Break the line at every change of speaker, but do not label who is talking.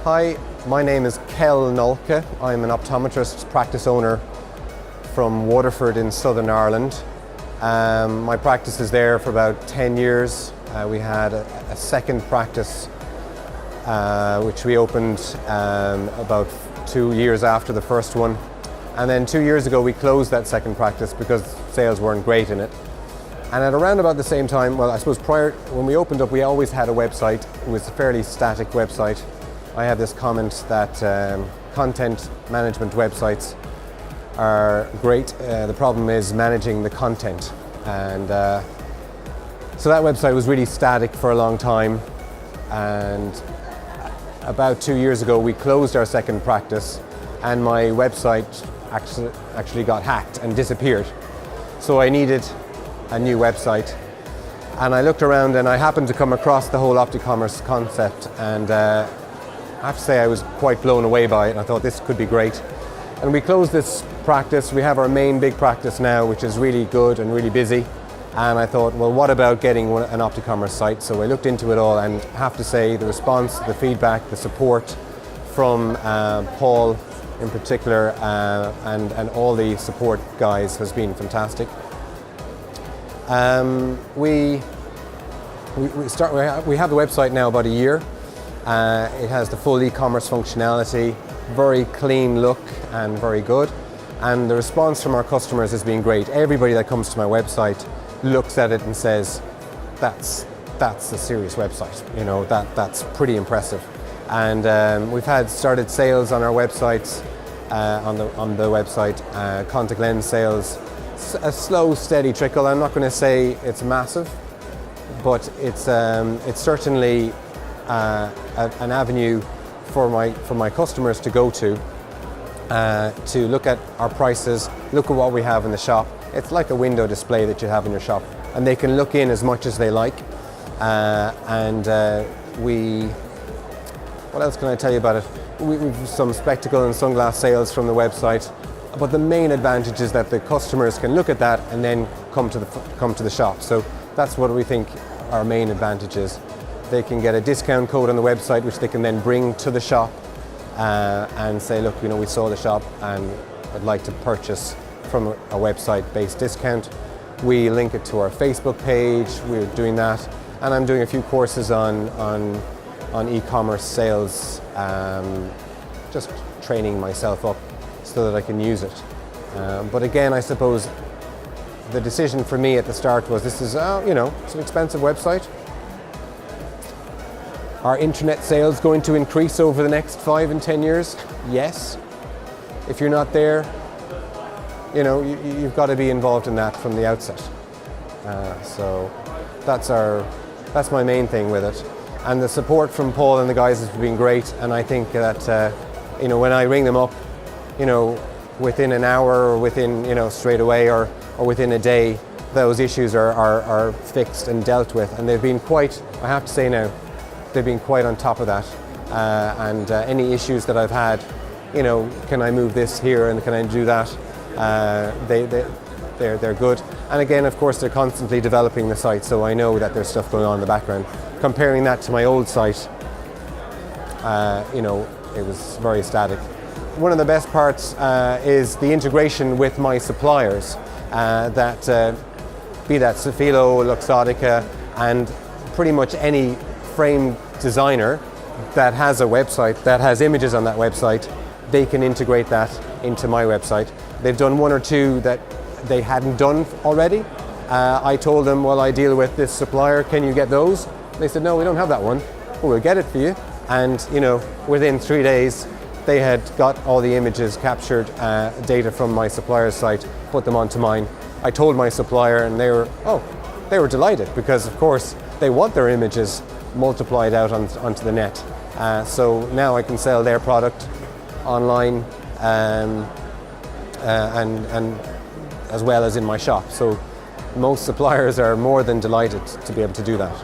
Hi, my name is Kjell Nolke. I'm an optometrist practice owner from Waterford in Southern Ireland. My practice is there for about 10 years. We had a second practice which we opened about 2 years after the first one. And then 2 years ago we closed that second practice because sales weren't great in it. And at around about the same time, well, I suppose when we opened up, we always had a website. It was a fairly static website. I have this comment that content management websites are great. The problem is managing the content. And so that website was really static for a long time. And about 2 years ago, we closed our second practice and my website actually got hacked and disappeared. So I needed a new website. And I looked around and I happened to come across the whole Opticommerce concept, and I have to say I was quite blown away by it. I thought this could be great. And we closed this practice. We have our main big practice now, which is really good and really busy. And I thought, well, what about getting an Opticommerce site? So I looked into it all, and I have to say the response, the feedback, the support from Paul in particular and all the support guys has been fantastic. We have the website now about a year. It has the full e-commerce functionality, very clean look and very good. And the response from our customers has been great. Everybody that comes to my website looks at it and says, that's a serious website. You know, that's pretty impressive. And we've started sales on our websites, on the website, contact lens sales. A slow, steady trickle. I'm not going to say it's massive, but it's certainly an avenue for my customers to go to look at our prices, look at what we have in the shop. It's like a window display that you have in your shop, and they can look in as much as they like. What else can I tell you about it? We've some spectacle and sunglass sales from the website, but the main advantage is that the customers can look at that and then come to the shop. So that's what we think our main advantage is. They can get a discount code on the website, which they can then bring to the shop and say, look, you know, we saw the shop and I'd like to purchase from a website-based discount. We link it to our Facebook page. We're doing that, and I'm doing a few courses on e-commerce sales, just training myself up so that I can use it. But again, I suppose the decision for me at the start was this is, you know, it's an expensive website. Are internet sales going to increase over the next 5 and 10 years? Yes. If you're not there, you know, you've got to be involved in that from the outset. So that's my main thing with it. And the support from Paul and the guys has been great. And I think that, you know, when I ring them up, you know, within an hour or within, you know, straight away or within a day, those issues are fixed and dealt with. And they've been quite, I have to say now, they've been quite on top of that. And any issues that I've had, you know, can I move this here and can I do that? They're good. And again, of course, they're constantly developing the site, so I know that there's stuff going on in the background. Comparing that to my old site, you know, it was very static. One of the best parts is the integration with my suppliers, be that Sofilo, Luxottica, and pretty much any frame designer that has a website, that has images on that website, they can integrate that into my website. They've done one or two that they hadn't done already. I told them, well, I deal with this supplier, can you get those? They said, no, we don't have that one. Well, we'll get it for you. And, you know, within 3 days, they had got all the images captured, data from my supplier's site, put them onto mine. I told my supplier and they were delighted because, of course, they want their images multiplied out onto the net. So now I can sell their product online and as well as in my shop. So most suppliers are more than delighted to be able to do that.